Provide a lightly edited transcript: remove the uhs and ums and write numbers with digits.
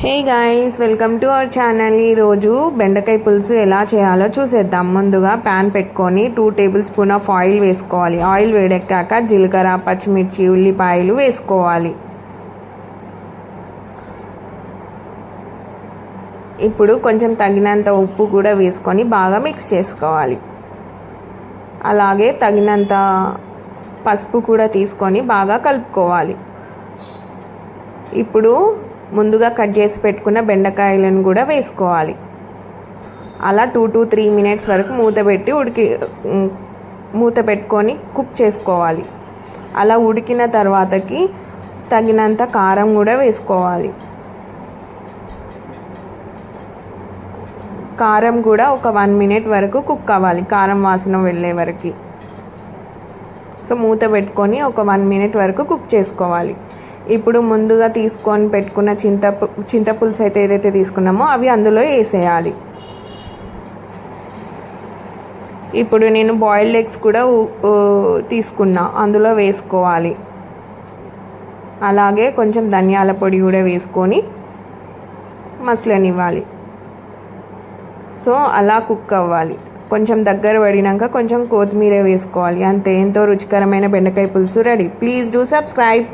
Hey guys, welcome to our channel. ఈరోజు బెండకాయ పులుసు ఎలా చేయాలో చూసేద్దాం. ముందుగా ప్యాన్ పెట్టుకొని 2 టేబుల్ స్పూన్ ఆఫ్ ఆయిల్ వేసుకోవాలి. ఆయిల్ వేడెక్కాక జీలకర్ర, పచ్చిమిర్చి, ఉల్లిపాయలు వేసుకోవాలి. ఇప్పుడు కొంచెం తగినంత ఉప్పు కూడా వేసుకొని బాగా మిక్స్ చేసుకోవాలి. అలాగే తగినంత పసుపు కూడా తీసుకొని బాగా కలుపుకోవాలి. ఇప్పుడు ముందుగా కట్ చేసి పెట్టుకున్న బెండకాయలను కూడా వేసుకోవాలి. అలా 2 to 3 మినిట్స్ వరకు మూత పెట్టుకొని కుక్ చేసుకోవాలి. అలా ఉడికిన తర్వాతకి తగినంత కారం కూడా వేసుకోవాలి. కారం కూడా ఒక 1 మినిట్ వరకు కుక్ అవ్వాలి, కారం వాసన వెళ్ళే వరకు. సో మూత పెట్టుకొని ఒక 1 మినిట్ వరకు కుక్ చేసుకోవాలి. ఇప్పుడు ముందుగా తీసుకొని పెట్టుకున్న చింతపులుసు అయితే ఏదైతే తీసుకున్నామో అవి అందులో వేసేయాలి. ఇప్పుడు నేను బాయిల్డ్ ఎగ్స్ కూడా తీసుకున్నా, అందులో వేసుకోవాలి. అలాగే కొంచెం ధనియాల పొడి కూడా వేసుకొని మసలనివ్వాలి. సో అలా కుక్ అవ్వాలి. కొంచెం దగ్గర పడినాక కొంచెం కొత్తిమీర వేసుకోవాలి. అంతే, ఎంతో రుచికరమైన బెండకాయ పులుసు రెడీ. Please do subscribe.